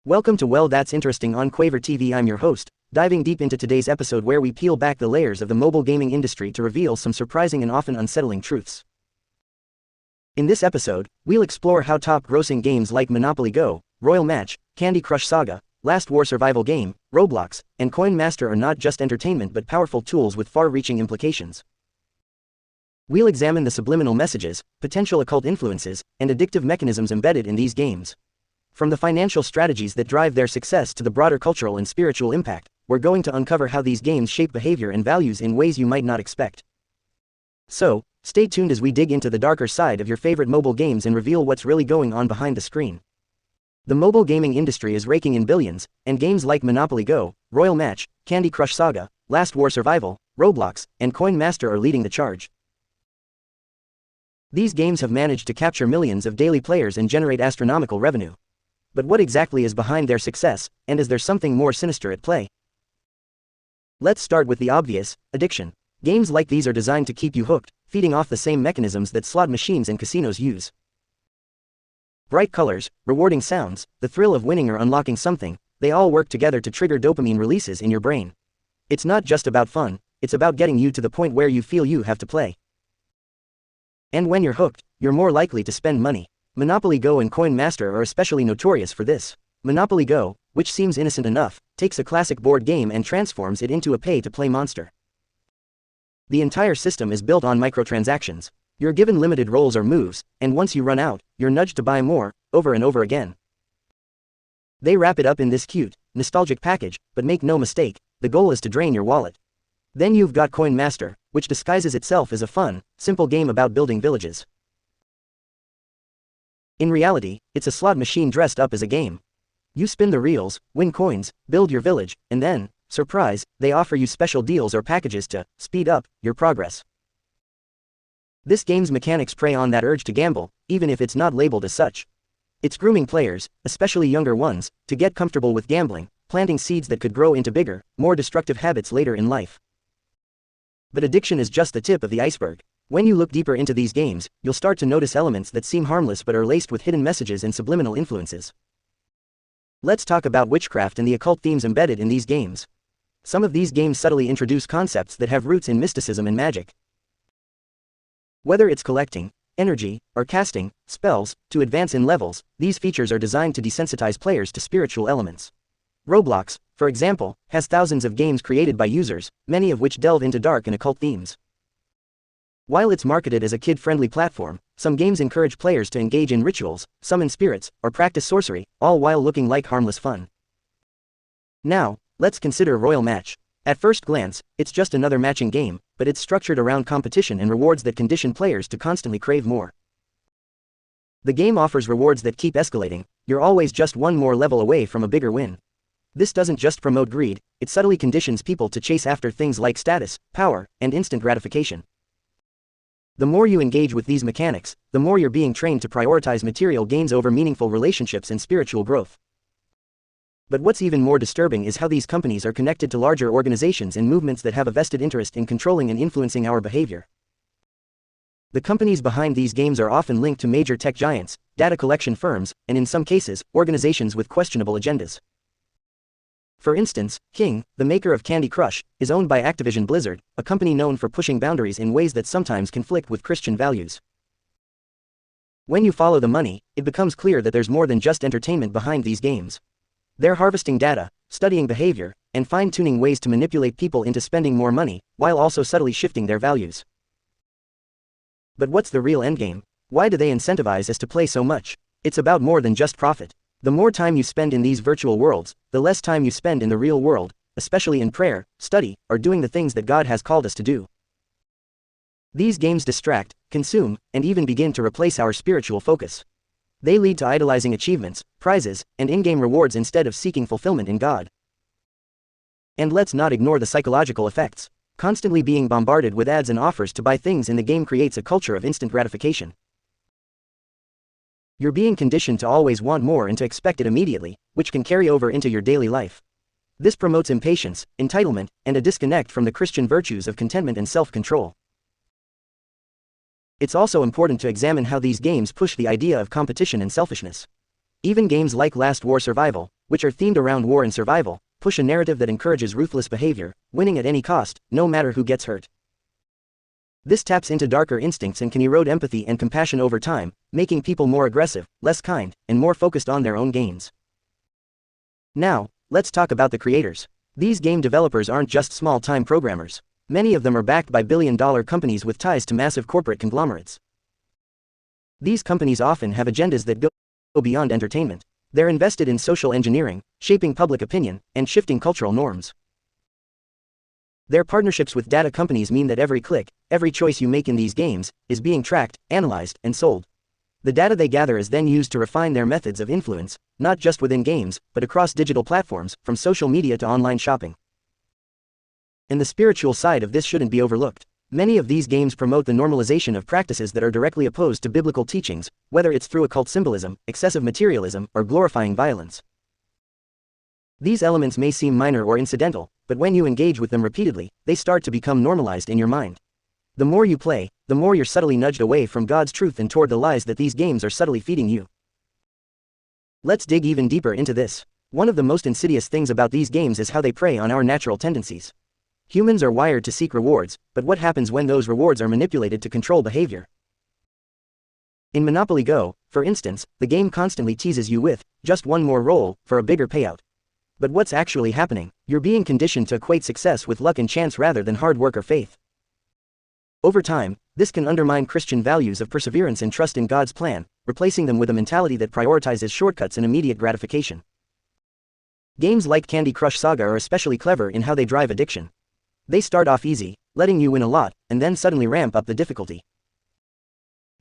Welcome to Well That's Interesting on QuaVerTV. I'm your host, diving deep into today's episode where we peel back the layers of the mobile gaming industry to reveal some surprising and often unsettling truths. In this episode, we'll explore how top-grossing games like Monopoly Go, Royal Match, Crush Saga, Last War survival game, Roblox, and Coin Master are not just entertainment but powerful tools with far-reaching implications. We'll examine the subliminal messages, potential occult influences, and addictive mechanisms embedded in these games. From the financial strategies that drive their success to the broader cultural and spiritual impact, we're going to uncover how these games shape behavior and values in ways you might not expect. So, stay tuned as we dig into the darker side of your favorite mobile games and reveal what's really going on behind the screen. The mobile gaming industry is raking in billions, and games like Monopoly Go, Royal Match, Crush Saga, Last War Survival, Roblox, and Coin Master are leading the charge. These games have managed to capture millions of daily players and generate astronomical revenue. But what exactly is behind their success, and is there something more sinister at play? Let's start with the obvious: addiction. Games like these are designed to keep you hooked, feeding off the same mechanisms that slot machines and casinos use. Bright colors, rewarding sounds, the thrill of winning or unlocking something, they all work together to trigger dopamine releases in your brain. It's not just about fun, it's about getting you to the point where you feel you have to play. And when you're hooked, you're more likely to spend money. Monopoly Go and Coin Master are especially notorious for this. Monopoly Go, which seems innocent enough, takes a classic board game and transforms it into a pay-to-play monster. The entire system is built on microtransactions. You're given limited rolls or moves, and once you run out, you're nudged to buy more, over and over again. They wrap it up in this cute, nostalgic package, but make no mistake, the goal is to drain your wallet. Then you've got Coin Master, which disguises itself as a fun, simple game about building villages. In reality, it's a slot machine dressed up as a game. You spin the reels, win coins, build your village, and then, surprise, they offer you special deals or packages to speed up your progress. This game's mechanics prey on that urge to gamble, even if it's not labeled as such. It's grooming players, especially younger ones, to get comfortable with gambling, planting seeds that could grow into bigger, more destructive habits later in life. But addiction is just the tip of the iceberg. When you look deeper into these games, you'll start to notice elements that seem harmless but are laced with hidden messages and subliminal influences. Let's talk about witchcraft and the occult themes embedded in these games. Some of these games subtly introduce concepts that have roots in mysticism and magic. Whether it's collecting energy or casting spells to advance in levels, these features are designed to desensitize players to spiritual elements. Roblox, for example, has thousands of games created by users, many of which delve into dark and occult themes. While it's marketed as a kid-friendly platform, some games encourage players to engage in rituals, summon spirits, or practice sorcery, all while looking like harmless fun. Now, let's consider Royal Match. At first glance, it's just another matching game, but it's structured around competition and rewards that condition players to constantly crave more. The game offers rewards that keep escalating. You're always just one more level away from a bigger win. This doesn't just promote greed, it subtly conditions people to chase after things like status, power, and instant gratification. The more you engage with these mechanics, the more you're being trained to prioritize material gains over meaningful relationships and spiritual growth. But what's even more disturbing is how these companies are connected to larger organizations and movements that have a vested interest in controlling and influencing our behavior. The companies behind these games are often linked to major tech giants, data collection firms, and in some cases, organizations with questionable agendas. For instance, King, the maker of Candy Crush, is owned by Activision Blizzard, a company known for pushing boundaries in ways that sometimes conflict with Christian values. When you follow the money, it becomes clear that there's more than just entertainment behind these games. They're harvesting data, studying behavior, and fine-tuning ways to manipulate people into spending more money, while also subtly shifting their values. But what's the real endgame? Why do they incentivize us to play so much? It's about more than just profit. The more time you spend in these virtual worlds, the less time you spend in the real world, especially in prayer, study, or doing the things that God has called us to do. These games distract, consume, and even begin to replace our spiritual focus. They lead to idolizing achievements, prizes, and in-game rewards instead of seeking fulfillment in God. And let's not ignore the psychological effects. Constantly being bombarded with ads and offers to buy things in the game creates a culture of instant gratification. You're being conditioned to always want more and to expect it immediately, which can carry over into your daily life. This promotes impatience, entitlement, and a disconnect from the Christian virtues of contentment and self-control. It's also important to examine how these games push the idea of competition and selfishness. Even games like Last War Survival, which are themed around war and survival, push a narrative that encourages ruthless behavior, winning at any cost, no matter who gets hurt. This taps into darker instincts and can erode empathy and compassion over time, making people more aggressive, less kind, and more focused on their own gains. Now, let's talk about the creators. These game developers aren't just small-time programmers. Many of them are backed by billion-dollar companies with ties to massive corporate conglomerates. These companies often have agendas that go beyond entertainment. They're invested in social engineering, shaping public opinion, and shifting cultural norms. Their partnerships with data companies mean that every click, every choice you make in these games, is being tracked, analyzed, and sold. The data they gather is then used to refine their methods of influence, not just within games, but across digital platforms, from social media to online shopping. And the spiritual side of this shouldn't be overlooked. Many of these games promote the normalization of practices that are directly opposed to biblical teachings, whether it's through occult symbolism, excessive materialism, or glorifying violence. These elements may seem minor or incidental, but when you engage with them repeatedly, they start to become normalized in your mind. The more you play, the more you're subtly nudged away from God's truth and toward the lies that these games are subtly feeding you. Let's dig even deeper into this. One of the most insidious things about these games is how they prey on our natural tendencies. Humans are wired to seek rewards, but what happens when those rewards are manipulated to control behavior? In Monopoly Go, for instance, the game constantly teases you with, just one more roll, for a bigger payout. But what's actually happening? You're being conditioned to equate success with luck and chance rather than hard work or faith. Over time, this can undermine Christian values of perseverance and trust in God's plan, replacing them with a mentality that prioritizes shortcuts and immediate gratification. Games like Crush Saga are especially clever in how they drive addiction. They start off easy, letting you win a lot, and then suddenly ramp up the difficulty.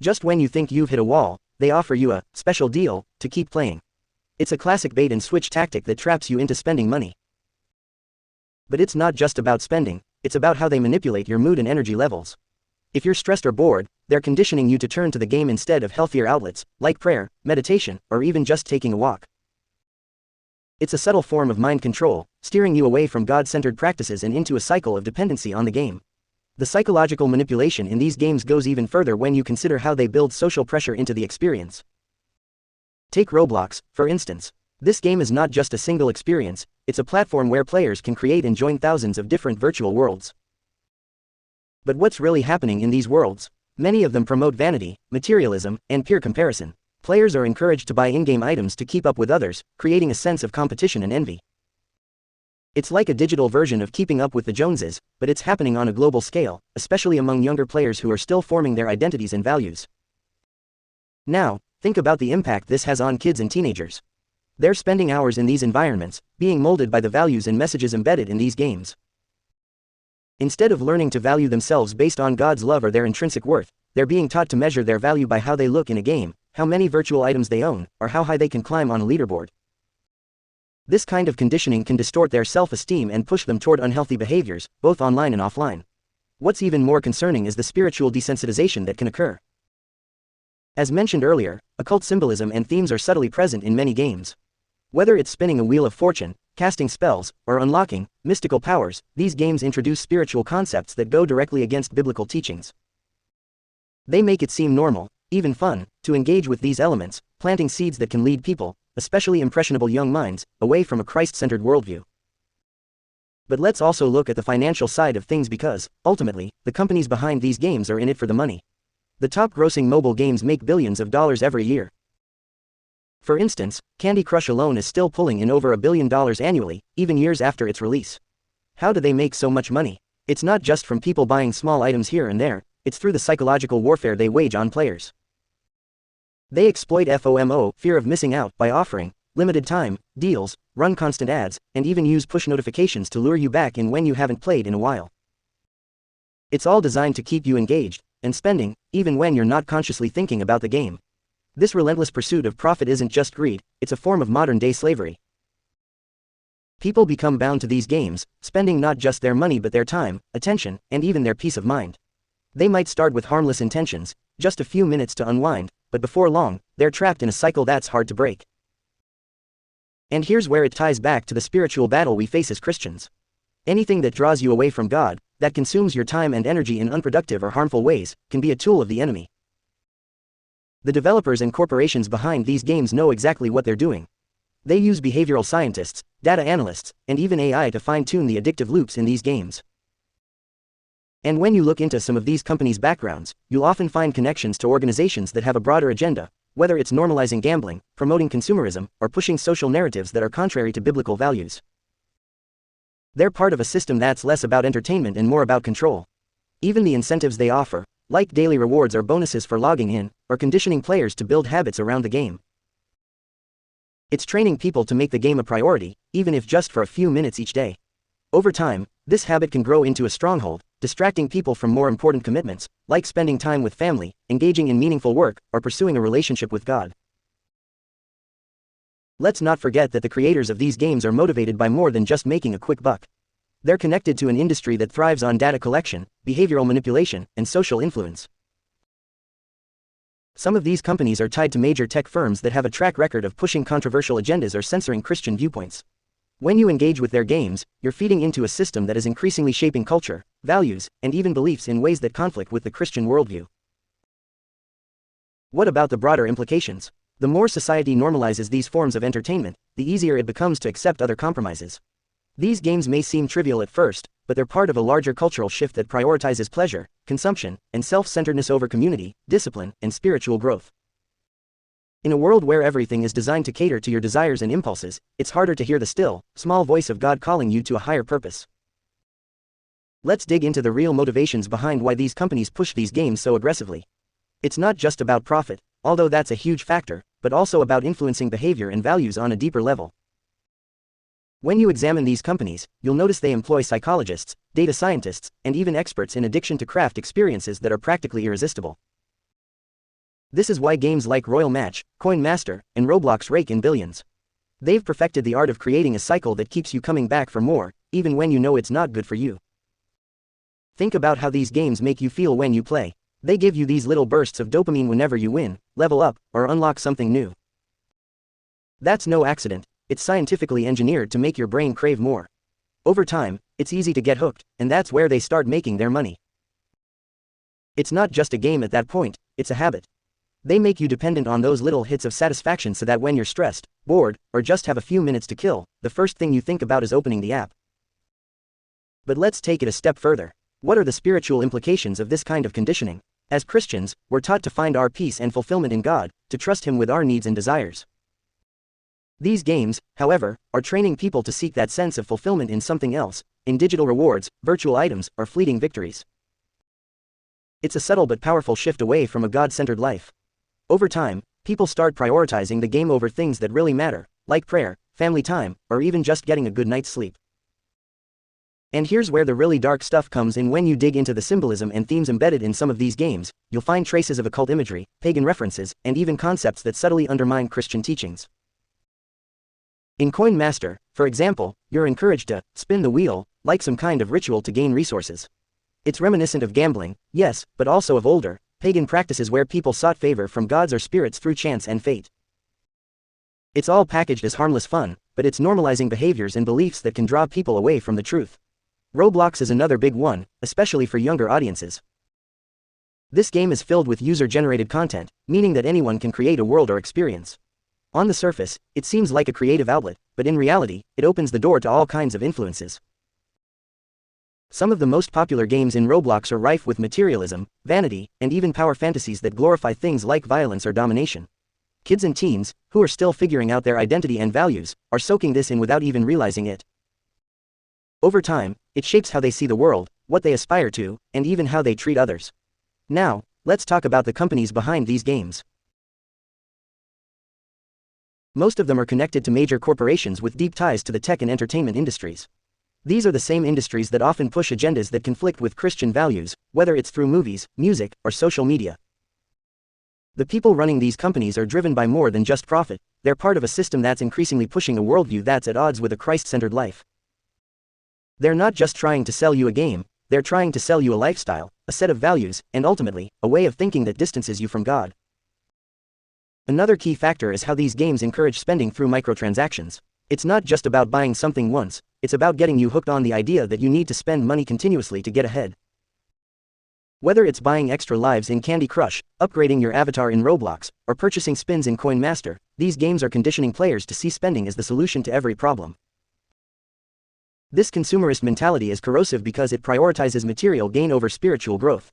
Just when you think you've hit a wall, they offer you a special deal to keep playing. It's a classic bait-and-switch tactic that traps you into spending money. But it's not just about spending, it's about how they manipulate your mood and energy levels. If you're stressed or bored, they're conditioning you to turn to the game instead of healthier outlets, like prayer, meditation, or even just taking a walk. It's a subtle form of mind control, steering you away from God-centered practices and into a cycle of dependency on the game. The psychological manipulation in these games goes even further when you consider how they build social pressure into the experience. Take Roblox, for instance. This game is not just a single experience, it's a platform where players can create and join thousands of different virtual worlds. But what's really happening in these worlds? Many of them promote vanity, materialism, and peer comparison. Players are encouraged to buy in-game items to keep up with others, creating a sense of competition and envy. It's like a digital version of keeping up with the Joneses, but it's happening on a global scale, especially among younger players who are still forming their identities and values. Now, think about the impact this has on kids and teenagers. They're spending hours in these environments, being molded by the values and messages embedded in these games. Instead of learning to value themselves based on God's love or their intrinsic worth, they're being taught to measure their value by how they look in a game, how many virtual items they own, or how high they can climb on a leaderboard. This kind of conditioning can distort their self-esteem and push them toward unhealthy behaviors, both online and offline. What's even more concerning is the spiritual desensitization that can occur. As mentioned earlier, occult symbolism and themes are subtly present in many games. Whether it's spinning a wheel of fortune, casting spells, or unlocking mystical powers, these games introduce spiritual concepts that go directly against biblical teachings. They make it seem normal, even fun, to engage with these elements, planting seeds that can lead people, especially impressionable young minds, away from a Christ-centered worldview. But let's also look at the financial side of things because, ultimately, the companies behind these games are in it for the money. The top-grossing mobile games make billions of dollars every year. For instance, Candy Crush alone is still pulling in over $1 billion annually, even years after its release. How do they make so much money? It's not just from people buying small items here and there, it's through the psychological warfare they wage on players. They exploit FOMO, fear of missing out, by offering limited time deals, run constant ads, and even use push notifications to lure you back in when you haven't played in a while. It's all designed to keep you engaged and spending, even when you're not consciously thinking about the game. This relentless pursuit of profit isn't just greed, it's a form of modern-day slavery. People become bound to these games, spending not just their money but their time, attention, and even their peace of mind. They might start with harmless intentions, just a few minutes to unwind, but before long, they're trapped in a cycle that's hard to break. And here's where it ties back to the spiritual battle we face as Christians. Anything that draws you away from God, that consumes your time and energy in unproductive or harmful ways, can be a tool of the enemy. The developers and corporations behind these games know exactly what they're doing. They use behavioral scientists, data analysts, and even AI to fine-tune the addictive loops in these games. And when you look into some of these companies' backgrounds, you'll often find connections to organizations that have a broader agenda, whether it's normalizing gambling, promoting consumerism, or pushing social narratives that are contrary to biblical values. They're part of a system that's less about entertainment and more about control. Even the incentives they offer, like daily rewards or bonuses for logging in, or conditioning players to build habits around the game. It's training people to make the game a priority, even if just for a few minutes each day. Over time, this habit can grow into a stronghold, distracting people from more important commitments, like spending time with family, engaging in meaningful work, or pursuing a relationship with God. Let's not forget that the creators of these games are motivated by more than just making a quick buck. They're connected to an industry that thrives on data collection, behavioral manipulation, and social influence. Some of these companies are tied to major tech firms that have a track record of pushing controversial agendas or censoring Christian viewpoints. When you engage with their games, you're feeding into a system that is increasingly shaping culture, values, and even beliefs in ways that conflict with the Christian worldview. What about the broader implications? The more society normalizes these forms of entertainment, the easier it becomes to accept other compromises. These games may seem trivial at first, but they're part of a larger cultural shift that prioritizes pleasure, consumption, and self-centeredness over community, discipline, and spiritual growth. In a world where everything is designed to cater to your desires and impulses, it's harder to hear the still, small voice of God calling you to a higher purpose. Let's dig into the real motivations behind why these companies push these games so aggressively. It's not just about profit, although that's a huge factor, but also about influencing behavior and values on a deeper level. When you examine these companies, you'll notice they employ psychologists, data scientists, and even experts in addiction to craft experiences that are practically irresistible. This is why games like Royal Match, Coin Master, and Roblox rake in billions. They've perfected the art of creating a cycle that keeps you coming back for more, even when you know it's not good for you. Think about how these games make you feel when you play. They give you these little bursts of dopamine whenever you win, level up, or unlock something new. That's no accident. It's scientifically engineered to make your brain crave more. Over time, it's easy to get hooked, and that's where they start making their money. It's not just a game at that point, it's a habit. They make you dependent on those little hits of satisfaction so that when you're stressed, bored, or just have a few minutes to kill, the first thing you think about is opening the app. But let's take it a step further. What are the spiritual implications of this kind of conditioning? As Christians, we're taught to find our peace and fulfillment in God, to trust Him with our needs and desires. These games, however, are training people to seek that sense of fulfillment in something else, in digital rewards, virtual items, or fleeting victories. It's a subtle but powerful shift away from a God-centered life. Over time, people start prioritizing the game over things that really matter, like prayer, family time, or even just getting a good night's sleep. And here's where the really dark stuff comes in. When you dig into the symbolism and themes embedded in some of these games, you'll find traces of occult imagery, pagan references, and even concepts that subtly undermine Christian teachings. In Coin Master, for example, you're encouraged to spin the wheel, like some kind of ritual to gain resources. It's reminiscent of gambling, yes, but also of older, pagan practices where people sought favor from gods or spirits through chance and fate. It's all packaged as harmless fun, but it's normalizing behaviors and beliefs that can draw people away from the truth. Roblox is another big one, especially for younger audiences. This game is filled with user-generated content, meaning that anyone can create a world or experience. On the surface, it seems like a creative outlet, but in reality, it opens the door to all kinds of influences. Some of the most popular games in Roblox are rife with materialism, vanity, and even power fantasies that glorify things like violence or domination. Kids and teens, who are still figuring out their identity and values, are soaking this in without even realizing it. Over time, it shapes how they see the world, what they aspire to, and even how they treat others. Now, let's talk about the companies behind these games. Most of them are connected to major corporations with deep ties to the tech and entertainment industries. These are the same industries that often push agendas that conflict with Christian values, whether it's through movies, music, or social media. The people running these companies are driven by more than just profit. They're part of a system that's increasingly pushing a worldview that's at odds with a Christ-centered life. They're not just trying to sell you a game, they're trying to sell you a lifestyle, a set of values, and ultimately, a way of thinking that distances you from God. Another key factor is how these games encourage spending through microtransactions. It's not just about buying something once, it's about getting you hooked on the idea that you need to spend money continuously to get ahead. Whether it's buying extra lives in Candy Crush, upgrading your avatar in Roblox, or purchasing spins in Coin Master, these games are conditioning players to see spending as the solution to every problem. This consumerist mentality is corrosive because it prioritizes material gain over spiritual growth.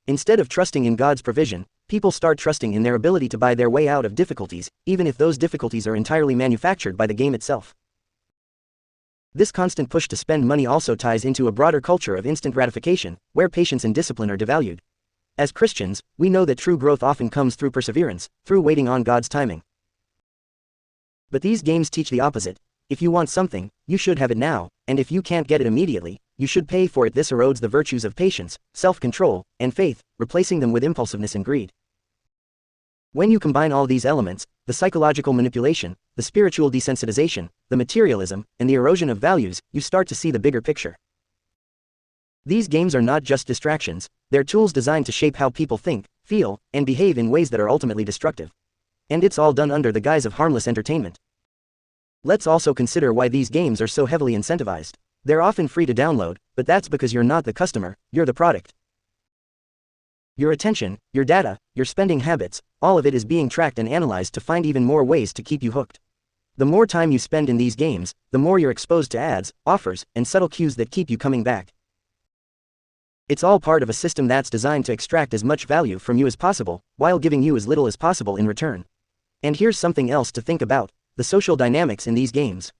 Instead of trusting in God's provision, people start trusting in their ability to buy their way out of difficulties, even if those difficulties are entirely manufactured by the game itself. This constant push to spend money also ties into a broader culture of instant gratification, where patience and discipline are devalued. As Christians, we know that true growth often comes through perseverance, through waiting on God's timing. But these games teach the opposite. If you want something, you should have it now, and if you can't get it immediately, you should pay for it. This erodes the virtues of patience, self-control, and faith, replacing them with impulsiveness and greed. When you combine all these elements, the psychological manipulation, the spiritual desensitization, the materialism, and the erosion of values, you start to see the bigger picture. These games are not just distractions, they're tools designed to shape how people think, feel, and behave in ways that are ultimately destructive. And it's all done under the guise of harmless entertainment. Let's also consider why these games are so heavily incentivized. They're often free to download, but that's because you're not the customer, you're the product. Your attention, your data, your spending habits, all of it is being tracked and analyzed to find even more ways to keep you hooked. The more time you spend in these games, the more you're exposed to ads, offers, and subtle cues that keep you coming back. It's all part of a system that's designed to extract as much value from you as possible, while giving you as little as possible in return. And here's something else to think about: the social dynamics in these games.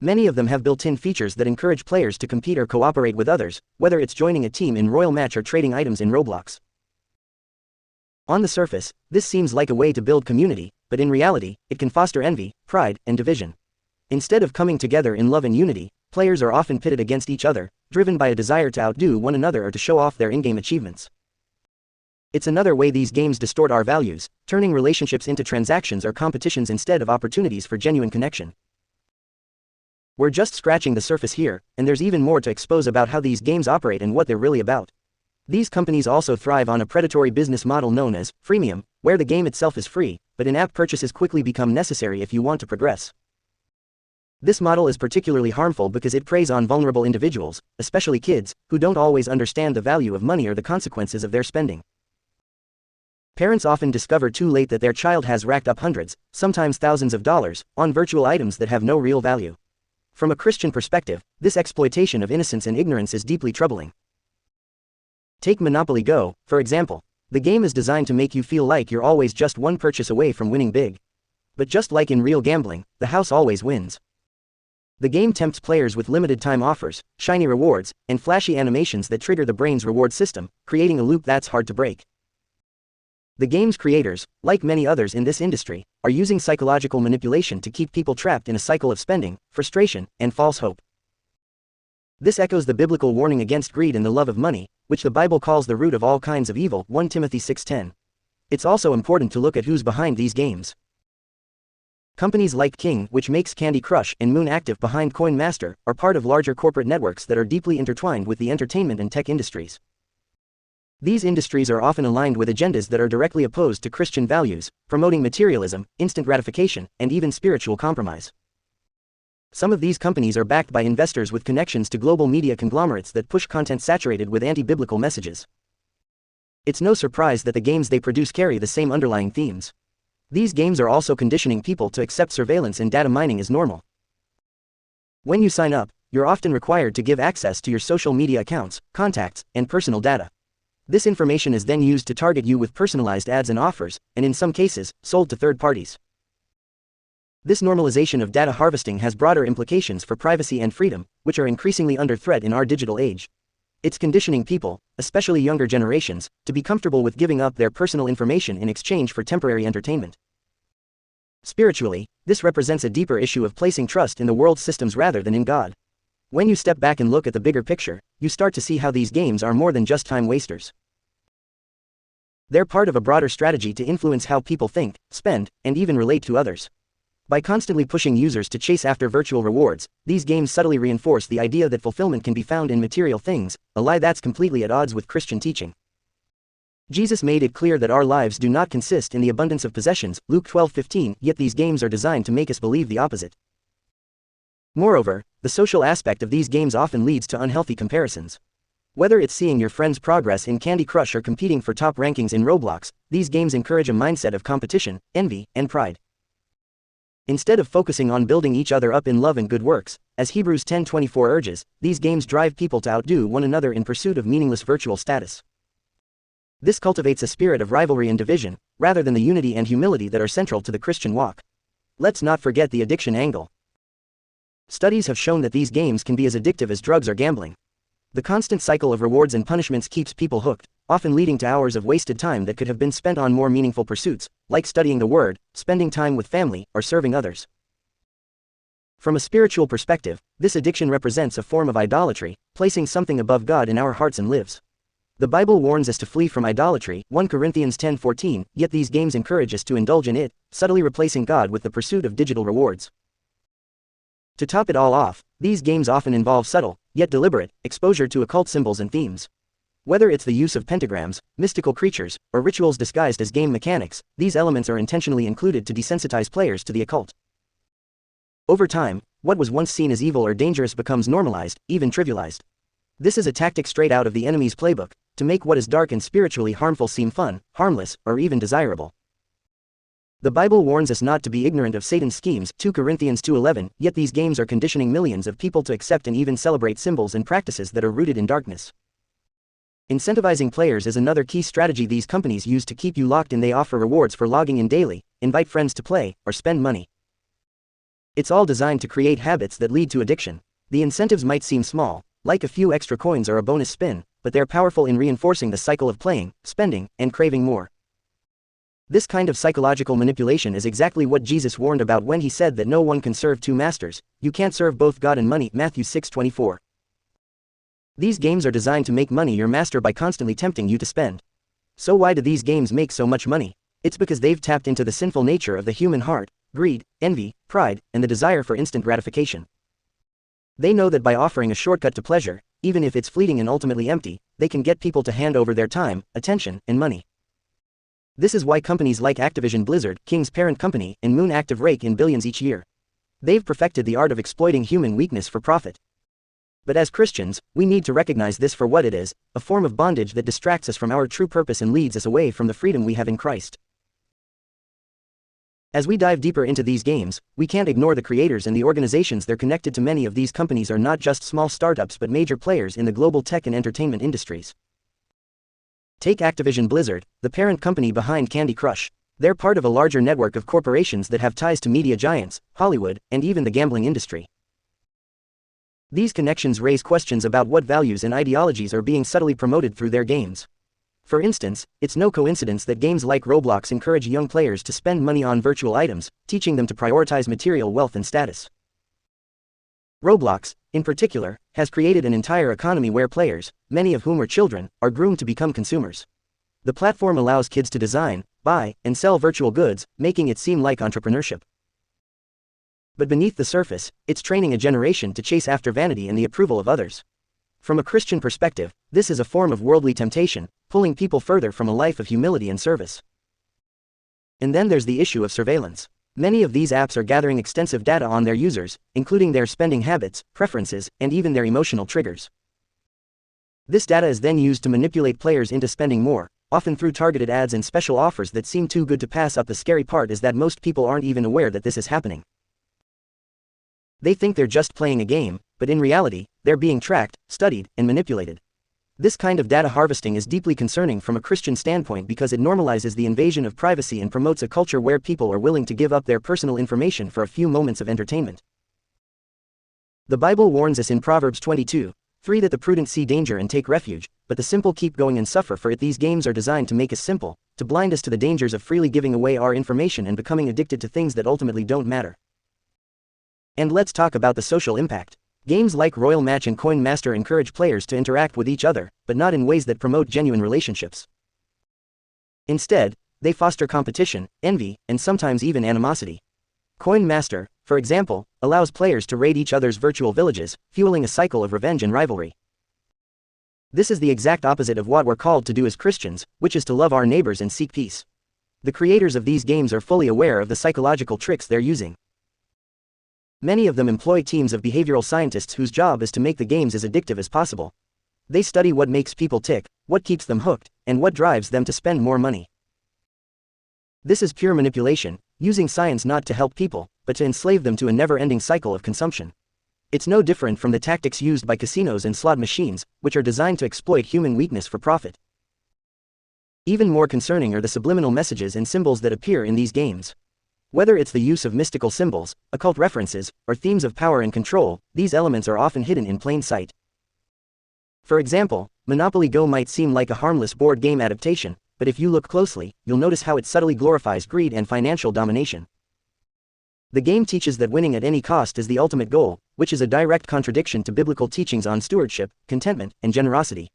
Many of them have built-in features that encourage players to compete or cooperate with others, whether it's joining a team in Royal Match or trading items in Roblox. On the surface, this seems like a way to build community, but in reality, it can foster envy, pride, and division. Instead of coming together in love and unity, players are often pitted against each other, driven by a desire to outdo one another or to show off their in-game achievements. It's another way these games distort our values, turning relationships into transactions or competitions instead of opportunities for genuine connection. We're just scratching the surface here, and there's even more to expose about how these games operate and what they're really about. These companies also thrive on a predatory business model known as freemium, where the game itself is free, but in-app purchases quickly become necessary if you want to progress. This model is particularly harmful because it preys on vulnerable individuals, especially kids, who don't always understand the value of money or the consequences of their spending. Parents often discover too late that their child has racked up hundreds, sometimes thousands of dollars, on virtual items that have no real value. From a Christian perspective, this exploitation of innocence and ignorance is deeply troubling. Take Monopoly Go, for example. The game is designed to make you feel like you're always just one purchase away from winning big. But just like in real gambling, the house always wins. The game tempts players with limited-time offers, shiny rewards, and flashy animations that trigger the brain's reward system, creating a loop that's hard to break. The game's creators, like many others in this industry, are using psychological manipulation to keep people trapped in a cycle of spending, frustration, and false hope. This echoes the biblical warning against greed and the love of money, which the Bible calls the root of all kinds of evil, 1 Timothy 6:10. It's also important to look at who's behind these games. Companies like King, which makes Candy Crush, and Moon Active behind Coin Master, are part of larger corporate networks that are deeply intertwined with the entertainment and tech industries. These industries are often aligned with agendas that are directly opposed to Christian values, promoting materialism, instant gratification, and even spiritual compromise. Some of these companies are backed by investors with connections to global media conglomerates that push content saturated with anti-biblical messages. It's no surprise that the games they produce carry the same underlying themes. These games are also conditioning people to accept surveillance and data mining as normal. When you sign up, you're often required to give access to your social media accounts, contacts, and personal data. This information is then used to target you with personalized ads and offers, and in some cases, sold to third parties. This normalization of data harvesting has broader implications for privacy and freedom, which are increasingly under threat in our digital age. It's conditioning people, especially younger generations, to be comfortable with giving up their personal information in exchange for temporary entertainment. Spiritually, this represents a deeper issue of placing trust in the world's systems rather than in God. When you step back and look at the bigger picture, you start to see how these games are more than just time wasters. They're part of a broader strategy to influence how people think, spend, and even relate to others. By constantly pushing users to chase after virtual rewards, these games subtly reinforce the idea that fulfillment can be found in material things, a lie that's completely at odds with Christian teaching. Jesus made it clear that our lives do not consist in the abundance of possessions, Luke 12:15, yet these games are designed to make us believe the opposite. Moreover, the social aspect of these games often leads to unhealthy comparisons. Whether it's seeing your friends progress in Candy Crush or competing for top rankings in Roblox, these games encourage a mindset of competition, envy, and pride. Instead of focusing on building each other up in love and good works, as Hebrews 10:24 urges, these games drive people to outdo one another in pursuit of meaningless virtual status. This cultivates a spirit of rivalry and division, rather than the unity and humility that are central to the Christian walk. Let's not forget the addiction angle. Studies have shown that these games can be as addictive as drugs or gambling. The constant cycle of rewards and punishments keeps people hooked, often leading to hours of wasted time that could have been spent on more meaningful pursuits, like studying the Word, spending time with family, or serving others. From a spiritual perspective, this addiction represents a form of idolatry, placing something above God in our hearts and lives. The Bible warns us to flee from idolatry, 1 Corinthians 10:14, yet these games encourage us to indulge in it, subtly replacing God with the pursuit of digital rewards. To top it all off, these games often involve subtle, yet deliberate, exposure to occult symbols and themes. Whether it's the use of pentagrams, mystical creatures, or rituals disguised as game mechanics, these elements are intentionally included to desensitize players to the occult. Over time, what was once seen as evil or dangerous becomes normalized, even trivialized. This is a tactic straight out of the enemy's playbook, to make what is dark and spiritually harmful seem fun, harmless, or even desirable. The Bible warns us not to be ignorant of Satan's schemes, 2 Corinthians 2:11, yet these games are conditioning millions of people to accept and even celebrate symbols and practices that are rooted in darkness. Incentivizing players is another key strategy these companies use to keep you locked in. They offer rewards for logging in daily, invite friends to play, or spend money. It's all designed to create habits that lead to addiction. The incentives might seem small, like a few extra coins or a bonus spin, but they're powerful in reinforcing the cycle of playing, spending, and craving more. This kind of psychological manipulation is exactly what Jesus warned about when he said that no one can serve two masters. You can't serve both God and money, Matthew 6:24. These games are designed to make money your master by constantly tempting you to spend. So why do these games make so much money? It's because they've tapped into the sinful nature of the human heart, greed, envy, pride, and the desire for instant gratification. They know that by offering a shortcut to pleasure, even if it's fleeting and ultimately empty, they can get people to hand over their time, attention, and money. This is why companies like Activision Blizzard, King's parent company, and Moon Active rake in billions each year. They've perfected the art of exploiting human weakness for profit. But as Christians, we need to recognize this for what it is, a form of bondage that distracts us from our true purpose and leads us away from the freedom we have in Christ. As we dive deeper into these games, we can't ignore the creators and the organizations they're connected to. Many of these companies are not just small startups but major players in the global tech and entertainment industries. Take Activision Blizzard, the parent company behind Candy Crush. They're part of a larger network of corporations that have ties to media giants, Hollywood, and even the gambling industry. These connections raise questions about what values and ideologies are being subtly promoted through their games. For instance, it's no coincidence that games like Roblox encourage young players to spend money on virtual items, teaching them to prioritize material wealth and status. Roblox, in particular, has created an entire economy where players, many of whom are children, are groomed to become consumers. The platform allows kids to design, buy, and sell virtual goods, making it seem like entrepreneurship. But beneath the surface, it's training a generation to chase after vanity and the approval of others. From a Christian perspective, this is a form of worldly temptation, pulling people further from a life of humility and service. And then there's the issue of surveillance. Many of these apps are gathering extensive data on their users, including their spending habits, preferences, and even their emotional triggers. This data is then used to manipulate players into spending more, often through targeted ads and special offers that seem too good to pass up. The scary part is that most people aren't even aware that this is happening. They think they're just playing a game, but in reality, they're being tracked, studied, and manipulated. This kind of data harvesting is deeply concerning from a Christian standpoint because it normalizes the invasion of privacy and promotes a culture where people are willing to give up their personal information for a few moments of entertainment. The Bible warns us in Proverbs 22:3 that the prudent see danger and take refuge, but the simple keep going and suffer for it. These games are designed to make us simple, to blind us to the dangers of freely giving away our information and becoming addicted to things that ultimately don't matter. And let's talk about the social impact. Games like Royal Match and Coin Master encourage players to interact with each other, but not in ways that promote genuine relationships. Instead, they foster competition, envy, and sometimes even animosity. Coin Master, for example, allows players to raid each other's virtual villages, fueling a cycle of revenge and rivalry. This is the exact opposite of what we're called to do as Christians, which is to love our neighbors and seek peace. The creators of these games are fully aware of the psychological tricks they're using. Many of them employ teams of behavioral scientists whose job is to make the games as addictive as possible. They study what makes people tick, what keeps them hooked, and what drives them to spend more money. This is pure manipulation, using science not to help people, but to enslave them to a never-ending cycle of consumption. It's no different from the tactics used by casinos and slot machines, which are designed to exploit human weakness for profit. Even more concerning are the subliminal messages and symbols that appear in these games. Whether it's the use of mystical symbols, occult references, or themes of power and control, these elements are often hidden in plain sight. For example, Monopoly Go might seem like a harmless board game adaptation, but if you look closely, you'll notice how it subtly glorifies greed and financial domination. The game teaches that winning at any cost is the ultimate goal, which is a direct contradiction to biblical teachings on stewardship, contentment, and generosity.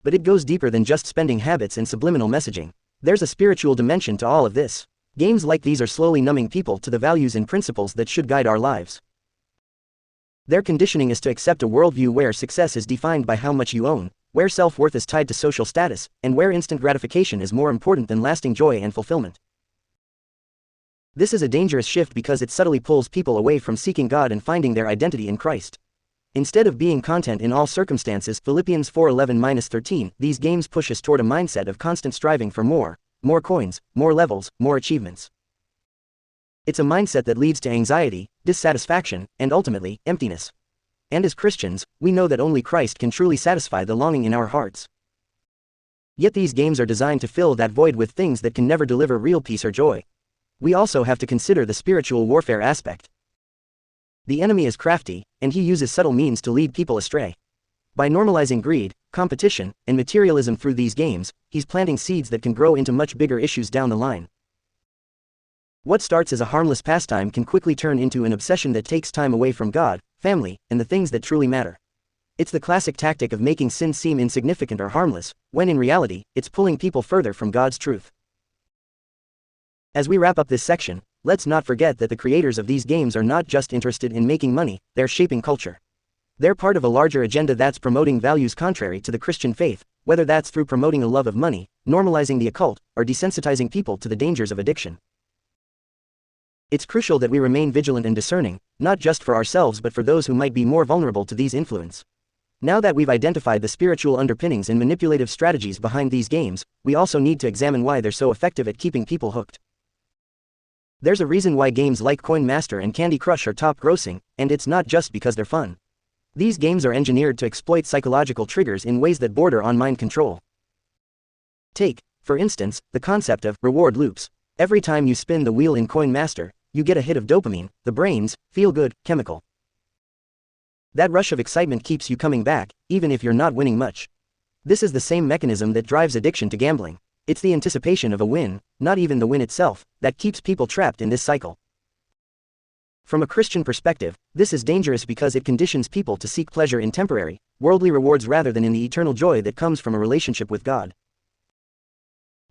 But it goes deeper than just spending habits and subliminal messaging. There's a spiritual dimension to all of this. Games like these are slowly numbing people to the values and principles that should guide our lives. Their conditioning is to accept a worldview where success is defined by how much you own, where self-worth is tied to social status, and where instant gratification is more important than lasting joy and fulfillment. This is a dangerous shift because it subtly pulls people away from seeking God and finding their identity in Christ. Instead of being content in all circumstances, Philippians 4:11-13, these games push us toward a mindset of constant striving for more coins, more levels, more achievements. It's a mindset that leads to anxiety, dissatisfaction, and ultimately, emptiness. And as Christians, we know that only Christ can truly satisfy the longing in our hearts. Yet these games are designed to fill that void with things that can never deliver real peace or joy. We also have to consider the spiritual warfare aspect. The enemy is crafty, and he uses subtle means to lead people astray. By normalizing greed, competition, and materialism through these games, he's planting seeds that can grow into much bigger issues down the line. What starts as a harmless pastime can quickly turn into an obsession that takes time away from God, family, and the things that truly matter. It's the classic tactic of making sin seem insignificant or harmless, when in reality, it's pulling people further from God's truth. As we wrap up this section, let's not forget that the creators of these games are not just interested in making money, they're shaping culture. They're part of a larger agenda that's promoting values contrary to the Christian faith, whether that's through promoting a love of money, normalizing the occult, or desensitizing people to the dangers of addiction. It's crucial that we remain vigilant and discerning, not just for ourselves but for those who might be more vulnerable to these influences. Now that we've identified the spiritual underpinnings and manipulative strategies behind these games, we also need to examine why they're so effective at keeping people hooked. There's a reason why games like Coin Master and Candy Crush are top grossing, and it's not just because they're fun. These games are engineered to exploit psychological triggers in ways that border on mind control. Take, for instance, the concept of reward loops. Every time you spin the wheel in Coin Master, you get a hit of dopamine, the brain's feel-good chemical. That rush of excitement keeps you coming back, even if you're not winning much. This is the same mechanism that drives addiction to gambling. It's the anticipation of a win, not even the win itself, that keeps people trapped in this cycle. From a Christian perspective, this is dangerous because it conditions people to seek pleasure in temporary, worldly rewards rather than in the eternal joy that comes from a relationship with God.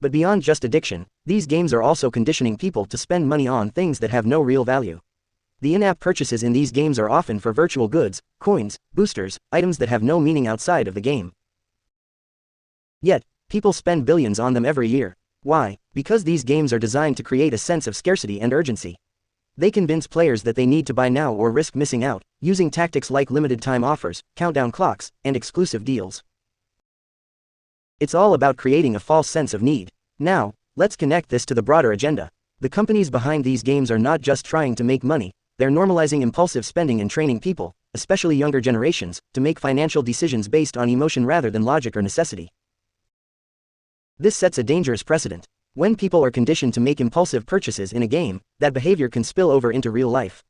But beyond just addiction, these games are also conditioning people to spend money on things that have no real value. The in-app purchases in these games are often for virtual goods, coins, boosters, items that have no meaning outside of the game. Yet, people spend billions on them every year. Why? Because these games are designed to create a sense of scarcity and urgency. They convince players that they need to buy now or risk missing out, using tactics like limited time offers, countdown clocks, and exclusive deals. It's all about creating a false sense of need. Now, let's connect this to the broader agenda. The companies behind these games are not just trying to make money, they're normalizing impulsive spending and training people, especially younger generations, to make financial decisions based on emotion rather than logic or necessity. This sets a dangerous precedent. When people are conditioned to make impulsive purchases in a game, that behavior can spill over into real life.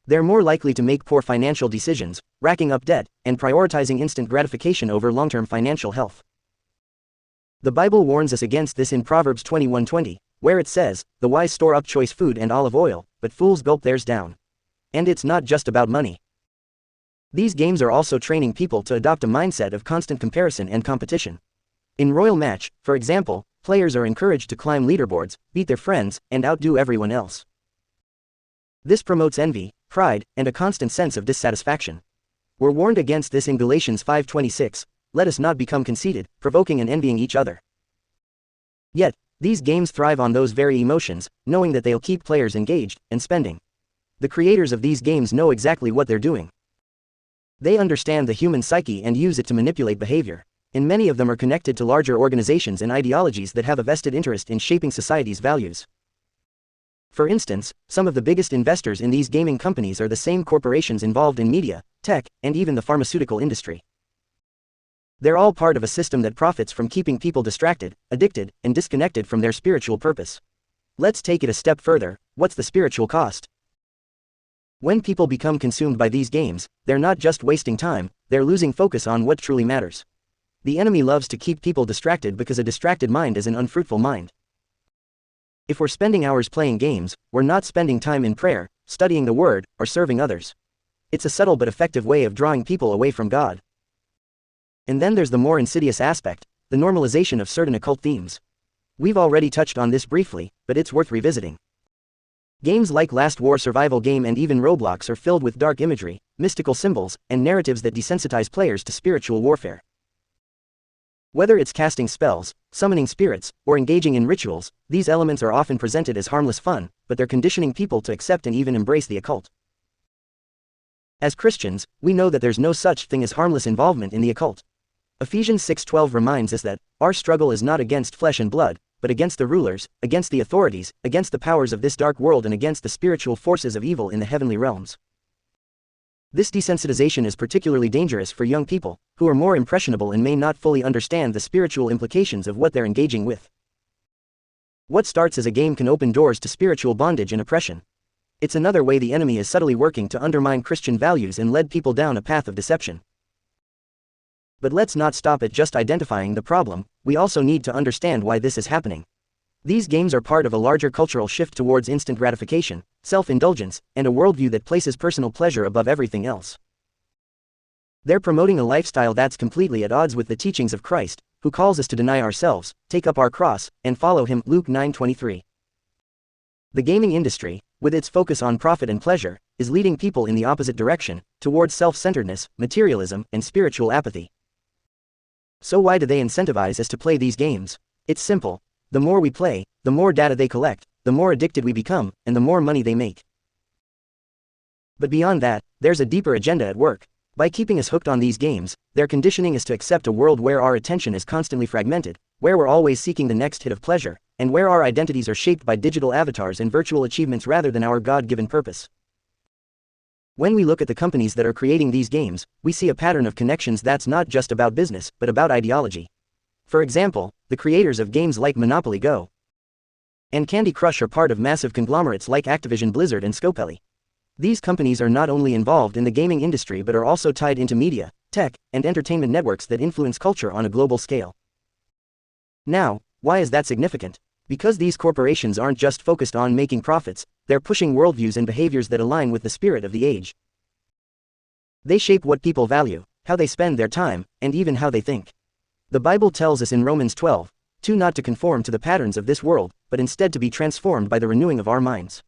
They're more likely to make poor financial decisions, racking up debt, and prioritizing instant gratification over long-term financial health. The Bible warns us against this in Proverbs 21:20, where it says, "The wise store up choice food and olive oil, but fools gulp theirs down." And it's not just about money. These games are also training people to adopt a mindset of constant comparison and competition. In Royal Match, for example, players are encouraged to climb leaderboards, beat their friends, and outdo everyone else. This promotes envy, pride, and a constant sense of dissatisfaction. We're warned against this in Galatians 5:26, "Let us not become conceited, provoking and envying each other." Yet, these games thrive on those very emotions, knowing that they'll keep players engaged and spending. The creators of these games know exactly what they're doing. They understand the human psyche and use it to manipulate behavior. And many of them are connected to larger organizations and ideologies that have a vested interest in shaping society's values. For instance, some of the biggest investors in these gaming companies are the same corporations involved in media, tech, and even the pharmaceutical industry. They're all part of a system that profits from keeping people distracted, addicted, and disconnected from their spiritual purpose. Let's take it a step further. What's the spiritual cost? When people become consumed by these games, they're not just wasting time, they're losing focus on what truly matters. The enemy loves to keep people distracted because a distracted mind is an unfruitful mind. If we're spending hours playing games, we're not spending time in prayer, studying the Word, or serving others. It's a subtle but effective way of drawing people away from God. And then there's the more insidious aspect, the normalization of certain occult themes. We've already touched on this briefly, but it's worth revisiting. Games like Last War survival game and even Roblox are filled with dark imagery, mystical symbols, and narratives that desensitize players to spiritual warfare. Whether it's casting spells, summoning spirits, or engaging in rituals, these elements are often presented as harmless fun, but they're conditioning people to accept and even embrace the occult. As Christians, we know that there's no such thing as harmless involvement in the occult. Ephesians 6:12 reminds us that our struggle is not against flesh and blood, but against the rulers, against the authorities, against the powers of this dark world, and against the spiritual forces of evil in the heavenly realms. This desensitization is particularly dangerous for young people, who are more impressionable and may not fully understand the spiritual implications of what they're engaging with. What starts as a game can open doors to spiritual bondage and oppression. It's another way the enemy is subtly working to undermine Christian values and lead people down a path of deception. But let's not stop at just identifying the problem, we also need to understand why this is happening. These games are part of a larger cultural shift towards instant gratification, self-indulgence, and a worldview that places personal pleasure above everything else. They're promoting a lifestyle that's completely at odds with the teachings of Christ, who calls us to deny ourselves, take up our cross, and follow him, Luke 9:23. The gaming industry, with its focus on profit and pleasure, is leading people in the opposite direction, towards self-centeredness, materialism, and spiritual apathy. So why do they incentivize us to play these games? It's simple. The more we play, the more data they collect, the more addicted we become, and the more money they make. But beyond that, there's a deeper agenda at work. By keeping us hooked on these games, they're conditioning us to accept a world where our attention is constantly fragmented, where we're always seeking the next hit of pleasure, and where our identities are shaped by digital avatars and virtual achievements rather than our God-given purpose. When we look at the companies that are creating these games, we see a pattern of connections that's not just about business, but about ideology. For example, the creators of games like Monopoly Go and Candy Crush are part of massive conglomerates like Activision Blizzard and Scopely. These companies are not only involved in the gaming industry but are also tied into media, tech, and entertainment networks that influence culture on a global scale. Now, why is that significant? Because these corporations aren't just focused on making profits, they're pushing worldviews and behaviors that align with the spirit of the age. They shape what people value, how they spend their time, and even how they think. The Bible tells us in Romans 12:2 not to conform to the patterns of this world, but instead to be transformed by the renewing of our minds.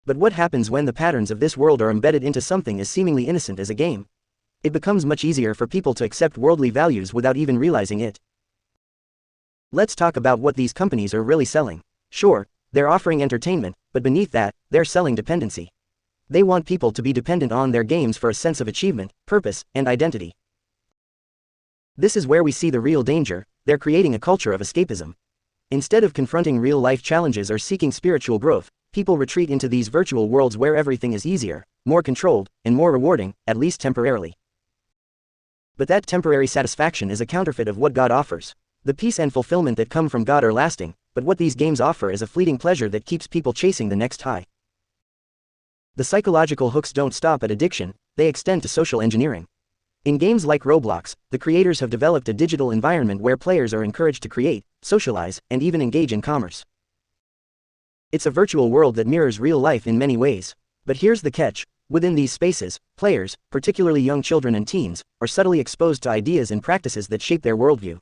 But what happens when the patterns of this world are embedded into something as seemingly innocent as a game? It becomes much easier for people to accept worldly values without even realizing it. Let's talk about what these companies are really selling. Sure, they're offering entertainment, but beneath that, they're selling dependency. They want people to be dependent on their games for a sense of achievement, purpose, and identity. This is where we see the real danger. They're creating a culture of escapism. Instead of confronting real-life challenges or seeking spiritual growth, people retreat into these virtual worlds where everything is easier, more controlled, and more rewarding, at least temporarily. But that temporary satisfaction is a counterfeit of what God offers. The peace and fulfillment that come from God are lasting, but what these games offer is a fleeting pleasure that keeps people chasing the next high. The psychological hooks don't stop at addiction, they extend to social engineering. In games like Roblox, the creators have developed a digital environment where players are encouraged to create, socialize, and even engage in commerce. It's a virtual world that mirrors real life in many ways. But here's the catch: within these spaces, players, particularly young children and teens, are subtly exposed to ideas and practices that shape their worldview.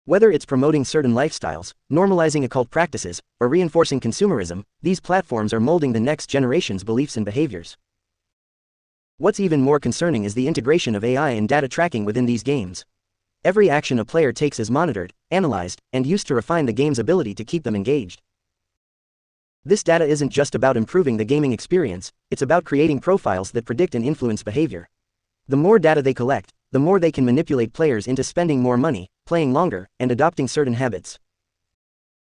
Whether it's promoting certain lifestyles, normalizing occult practices, or reinforcing consumerism, these platforms are molding the next generation's beliefs and behaviors. What's even more concerning is the integration of AI and data tracking within these games. Every action a player takes is monitored, analyzed, and used to refine the game's ability to keep them engaged. This data isn't just about improving the gaming experience, it's about creating profiles that predict and influence behavior. The more data they collect, the more they can manipulate players into spending more money, playing longer, and adopting certain habits.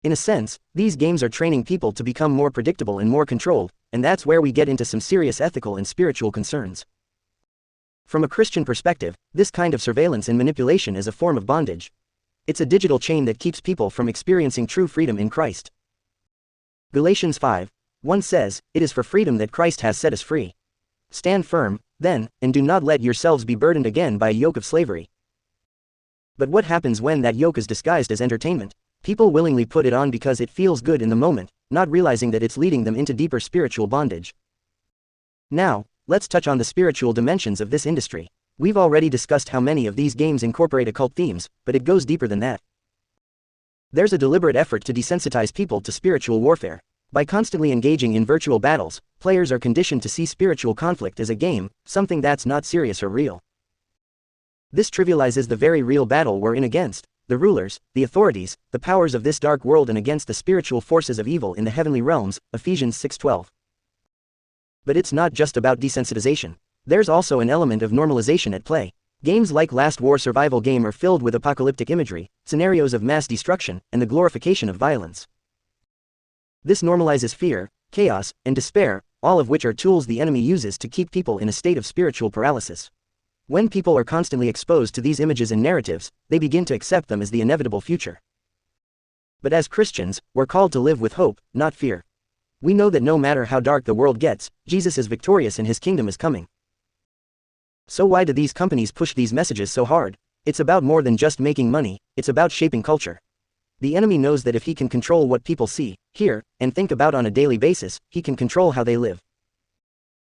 In a sense, these games are training people to become more predictable and more controlled, and that's where we get into some serious ethical and spiritual concerns. From a Christian perspective, this kind of surveillance and manipulation is a form of bondage. It's a digital chain that keeps people from experiencing true freedom in Christ. Galatians 5:1 says, "It is for freedom that Christ has set us free. Stand firm, then, and do not let yourselves be burdened again by a yoke of slavery." But what happens when that yoke is disguised as entertainment? People willingly put it on because it feels good in the moment, not realizing that it's leading them into deeper spiritual bondage. Now, let's touch on the spiritual dimensions of this industry. We've already discussed how many of these games incorporate occult themes, but it goes deeper than that. There's a deliberate effort to desensitize people to spiritual warfare. By constantly engaging in virtual battles, players are conditioned to see spiritual conflict as a game, something that's not serious or real. This trivializes the very real battle we're in against the rulers, the authorities, the powers of this dark world, and against the spiritual forces of evil in the heavenly realms, Ephesians 6:12. But it's not just about desensitization. There's also an element of normalization at play. Games like Last War survival game are filled with apocalyptic imagery, scenarios of mass destruction, and the glorification of violence. This normalizes fear, chaos, and despair, all of which are tools the enemy uses to keep people in a state of spiritual paralysis. When people are constantly exposed to these images and narratives, they begin to accept them as the inevitable future. But as Christians, we're called to live with hope, not fear. We know that no matter how dark the world gets, Jesus is victorious and his kingdom is coming. So why do these companies push these messages so hard? It's about more than just making money, it's about shaping culture. The enemy knows that if he can control what people see, hear, and think about on a daily basis, he can control how they live.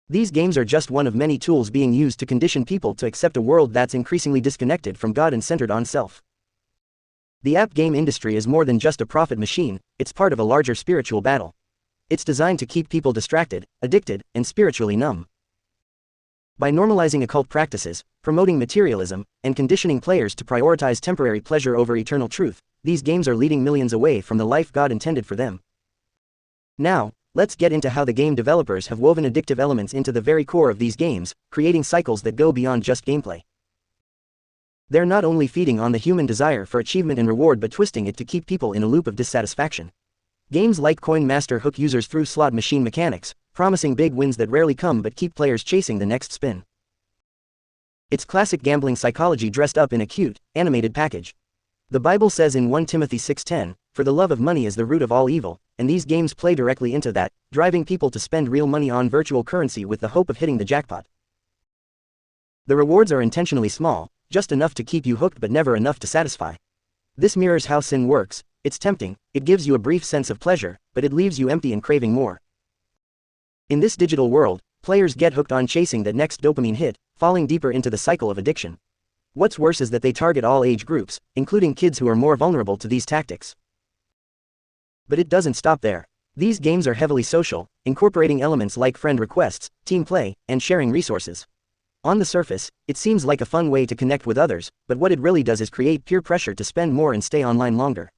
These games are just one of many tools being used to condition people to accept a world that's increasingly disconnected from God and centered on self. The app game industry is more than just a profit machine, it's part of a larger spiritual battle. It's designed to keep people distracted, addicted, and spiritually numb. By normalizing occult practices, promoting materialism, and conditioning players to prioritize temporary pleasure over eternal truth, these games are leading millions away from the life God intended for them. Now, let's get into how the game developers have woven addictive elements into the very core of these games, creating cycles that go beyond just gameplay. They're not only feeding on the human desire for achievement and reward but twisting it to keep people in a loop of dissatisfaction. Games like Coin Master hook users through slot machine mechanics, promising big wins that rarely come but keep players chasing the next spin. It's classic gambling psychology dressed up in a cute, animated package. The Bible says in 1 Timothy 6:10, "For the love of money is the root of all evil," and these games play directly into that, driving people to spend real money on virtual currency with the hope of hitting the jackpot. The rewards are intentionally small, just enough to keep you hooked but never enough to satisfy. This mirrors how sin works. It's tempting, it gives you a brief sense of pleasure, but it leaves you empty and craving more. In this digital world, players get hooked on chasing that next dopamine hit, falling deeper into the cycle of addiction. What's worse is that they target all age groups, including kids who are more vulnerable to these tactics. But it doesn't stop there. These games are heavily social, incorporating elements like friend requests, team play, and sharing resources. On the surface, it seems like a fun way to connect with others, but what it really does is create peer pressure to spend more and stay online longer.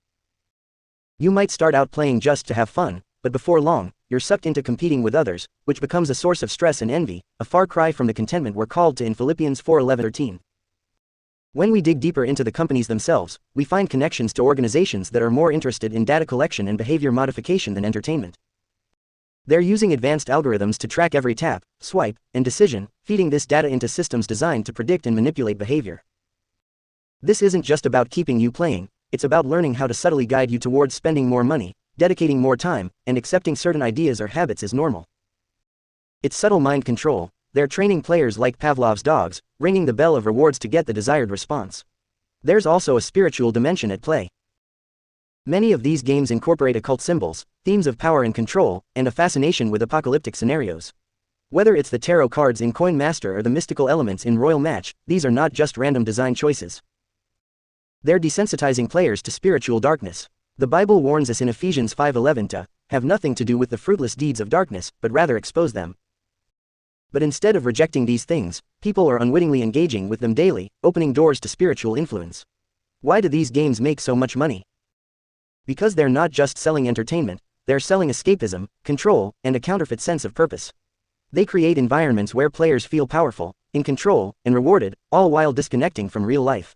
You might start out playing just to have fun, but before long, you're sucked into competing with others, which becomes a source of stress and envy, a far cry from the contentment we're called to in Philippians 4:11-13. When we dig deeper into the companies themselves, we find connections to organizations that are more interested in data collection and behavior modification than entertainment. They're using advanced algorithms to track every tap, swipe, and decision, feeding this data into systems designed to predict and manipulate behavior. This isn't just about keeping you playing, it's about learning how to subtly guide you towards spending more money, dedicating more time, and accepting certain ideas or habits as normal. It's subtle mind control. They're training players like Pavlov's dogs, ringing the bell of rewards to get the desired response. There's also a spiritual dimension at play. Many of these games incorporate occult symbols, themes of power and control, and a fascination with apocalyptic scenarios. Whether it's the tarot cards in Coin Master or the mystical elements in Royal Match, these are not just random design choices. They're desensitizing players to spiritual darkness. The Bible warns us in Ephesians 5:11 to have nothing to do with the fruitless deeds of darkness, but rather expose them. But instead of rejecting these things, people are unwittingly engaging with them daily, opening doors to spiritual influence. Why do these games make so much money? Because they're not just selling entertainment, they're selling escapism, control, and a counterfeit sense of purpose. They create environments where players feel powerful, in control, and rewarded, all while disconnecting from real life.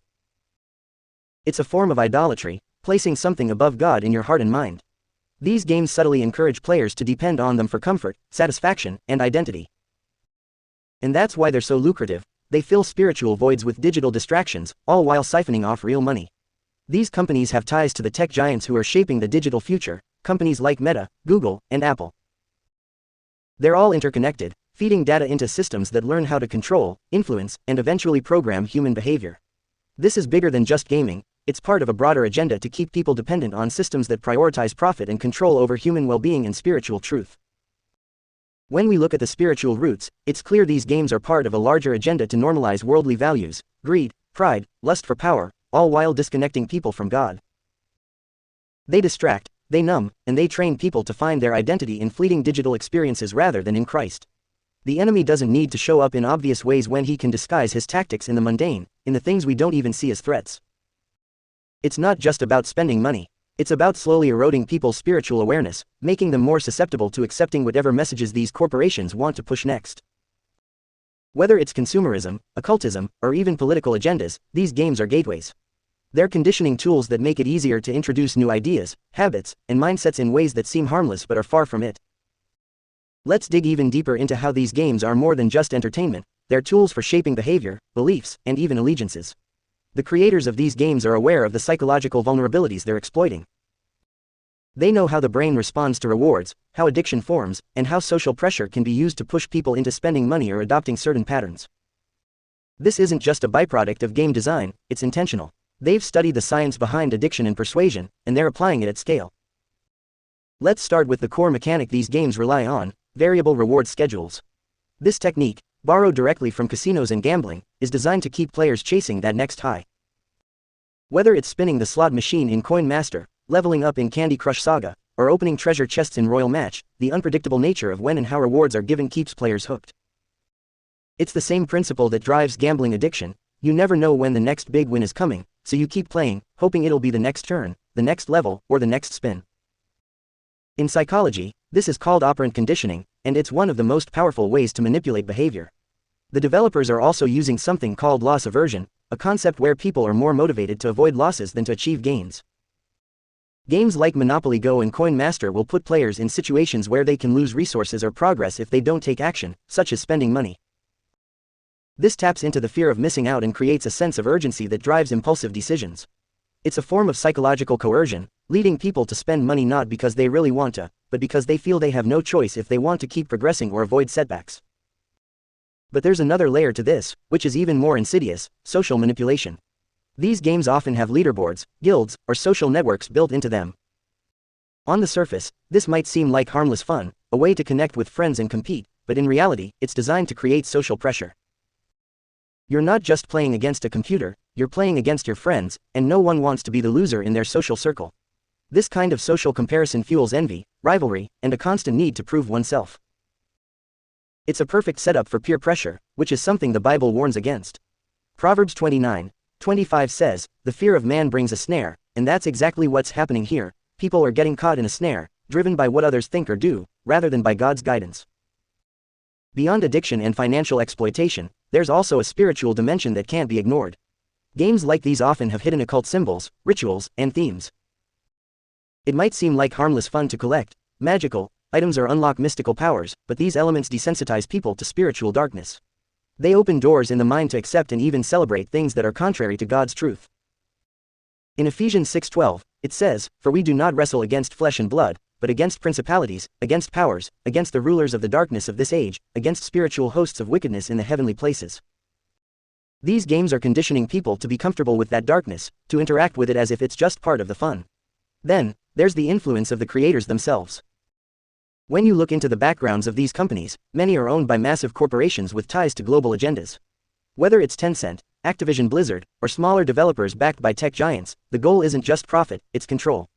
It's a form of idolatry, placing something above God in your heart and mind. These games subtly encourage players to depend on them for comfort, satisfaction, and identity. And that's why they're so lucrative. They fill spiritual voids with digital distractions, all while siphoning off real money. These companies have ties to the tech giants who are shaping the digital future, companies like Meta, Google, and Apple. They're all interconnected, feeding data into systems that learn how to control, influence, and eventually program human behavior. This is bigger than just gaming. It's part of a broader agenda to keep people dependent on systems that prioritize profit and control over human well-being and spiritual truth. When we look at the spiritual roots, it's clear these games are part of a larger agenda to normalize worldly values, greed, pride, lust for power, all while disconnecting people from God. They distract, they numb, and they train people to find their identity in fleeting digital experiences rather than in Christ. The enemy doesn't need to show up in obvious ways when he can disguise his tactics in the mundane, in the things we don't even see as threats. It's not just about spending money. It's about slowly eroding people's spiritual awareness, making them more susceptible to accepting whatever messages these corporations want to push next. Whether it's consumerism, occultism, or even political agendas, these games are gateways. They're conditioning tools that make it easier to introduce new ideas, habits, and mindsets in ways that seem harmless but are far from it. Let's dig even deeper into how these games are more than just entertainment. They're tools for shaping behavior, beliefs, and even allegiances. The creators of these games are aware of the psychological vulnerabilities they're exploiting. They know how the brain responds to rewards, how addiction forms, and how social pressure can be used to push people into spending money or adopting certain patterns. This isn't just a byproduct of game design, it's intentional. They've studied the science behind addiction and persuasion, and they're applying it at scale. Let's start with the core mechanic these games rely on: variable reward schedules. This technique, borrowed directly from casinos and gambling, is designed to keep players chasing that next high. Whether it's spinning the slot machine in Coin Master, leveling up in Crush Saga, or opening treasure chests in Royal Match, the unpredictable nature of when and how rewards are given keeps players hooked. It's the same principle that drives gambling addiction. You never know when the next big win is coming, so you keep playing, hoping it'll be the next turn, the next level, or the next spin. In psychology, this is called operant conditioning, and it's one of the most powerful ways to manipulate behavior. The developers are also using something called loss aversion, a concept where people are more motivated to avoid losses than to achieve gains. Games like Monopoly Go and Coin Master will put players in situations where they can lose resources or progress if they don't take action, such as spending money. This taps into the fear of missing out and creates a sense of urgency that drives impulsive decisions. It's a form of psychological coercion, leading people to spend money not because they really want to, but because they feel they have no choice if they want to keep progressing or avoid setbacks. But there's another layer to this, which is even more insidious: social manipulation. These games often have leaderboards, guilds, or social networks built into them. On the surface, this might seem like harmless fun, a way to connect with friends and compete, but in reality, it's designed to create social pressure. You're not just playing against a computer, you're playing against your friends, and no one wants to be the loser in their social circle. This kind of social comparison fuels envy, rivalry, and a constant need to prove oneself. It's a perfect setup for peer pressure, which is something the Bible warns against. Proverbs 29:25 says, "The fear of man brings a snare," and that's exactly what's happening here. People are getting caught in a snare, driven by what others think or do, rather than by God's guidance. Beyond addiction and financial exploitation, there's also a spiritual dimension that can't be ignored. Games like these often have hidden occult symbols, rituals, and themes. It might seem like harmless fun to collect magical items or unlock mystical powers, but these elements desensitize people to spiritual darkness. They open doors in the mind to accept and even celebrate things that are contrary to God's truth. In Ephesians 6:12, it says, "For we do not wrestle against flesh and blood, but against principalities, against powers, against the rulers of the darkness of this age, against spiritual hosts of wickedness in the heavenly places." These games are conditioning people to be comfortable with that darkness, to interact with it as if it's just part of the fun. Then, there's the influence of the creators themselves. When you look into the backgrounds of these companies, many are owned by massive corporations with ties to global agendas. Whether it's Tencent, Activision Blizzard, or smaller developers backed by tech giants, the goal isn't just profit, it's control.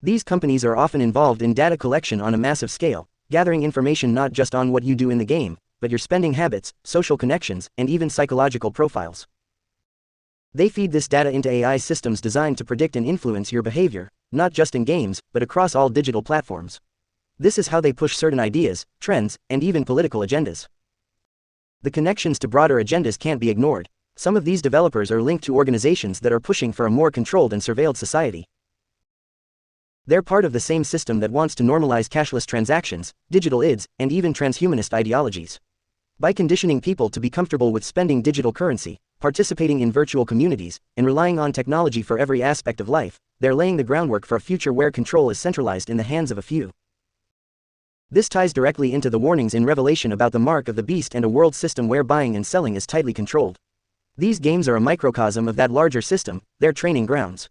These companies are often involved in data collection on a massive scale, gathering information not just on what you do in the game, but your spending habits, social connections, and even psychological profiles. They feed this data into AI systems designed to predict and influence your behavior, not just in games, but across all digital platforms. This is how they push certain ideas, trends, and even political agendas. The connections to broader agendas can't be ignored. Some of these developers are linked to organizations that are pushing for a more controlled and surveilled society. They're part of the same system that wants to normalize cashless transactions, digital IDs, and even transhumanist ideologies. By conditioning people to be comfortable with spending digital currency, participating in virtual communities, and relying on technology for every aspect of life, they're laying the groundwork for a future where control is centralized in the hands of a few. This ties directly into the warnings in Revelation about the mark of the beast and a world system where buying and selling is tightly controlled. These games are a microcosm of that larger system, their training grounds.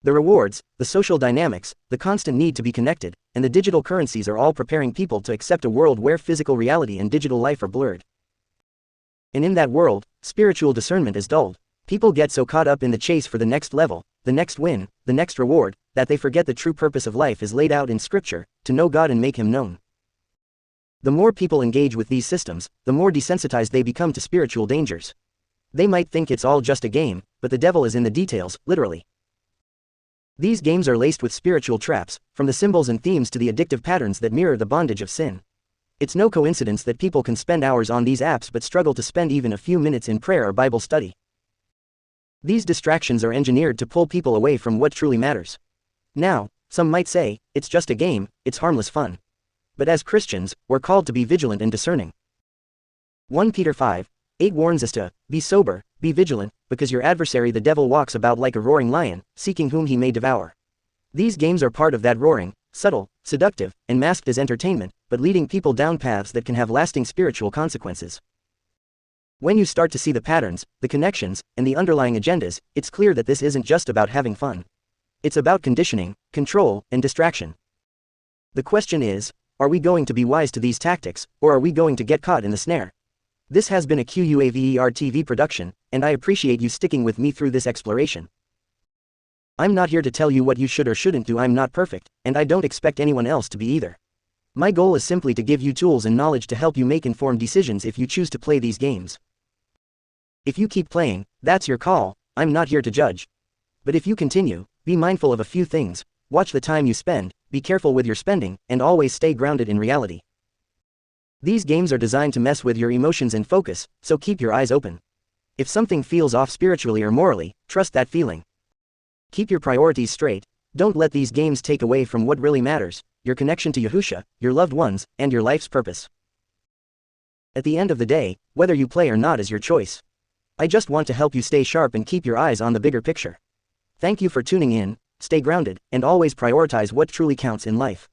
The rewards, the social dynamics, the constant need to be connected, and the digital currencies are all preparing people to accept a world where physical reality and digital life are blurred. And in that world, spiritual discernment is dulled. People get so caught up in the chase for the next level, the next win, the next reward, that they forget the true purpose of life is laid out in Scripture, to know God and make Him known. The more people engage with these systems, the more desensitized they become to spiritual dangers. They might think it's all just a game, but the devil is in the details, literally. These games are laced with spiritual traps, from the symbols and themes to the addictive patterns that mirror the bondage of sin. It's no coincidence that people can spend hours on these apps but struggle to spend even a few minutes in prayer or Bible study. These distractions are engineered to pull people away from what truly matters. Now, some might say, it's just a game, it's harmless fun. But as Christians, we're called to be vigilant and discerning. 1 Peter 5:8 warns us to be sober, be vigilant, because your adversary the devil walks about like a roaring lion, seeking whom he may devour. These games are part of that roaring, subtle, seductive, and masked as entertainment, but leading people down paths that can have lasting spiritual consequences. When you start to see the patterns, the connections, and the underlying agendas, it's clear that this isn't just about having fun. It's about conditioning, control, and distraction. The question is, are we going to be wise to these tactics, or are we going to get caught in the snare? This has been a QuaVerTV production, and I appreciate you sticking with me through this exploration. I'm not here to tell you what you should or shouldn't do. I'm not perfect, and I don't expect anyone else to be either. My goal is simply to give you tools and knowledge to help you make informed decisions if you choose to play these games. If you keep playing, that's your call, I'm not here to judge. But if you continue, be mindful of a few things, watch the time you spend, be careful with your spending, and always stay grounded in reality. These games are designed to mess with your emotions and focus, so keep your eyes open. If something feels off spiritually or morally, trust that feeling. Keep your priorities straight, don't let these games take away from what really matters, your connection to Yahushua, your loved ones, and your life's purpose. At the end of the day, whether you play or not is your choice. I just want to help you stay sharp and keep your eyes on the bigger picture. Thank you for tuning in, stay grounded, and always prioritize what truly counts in life.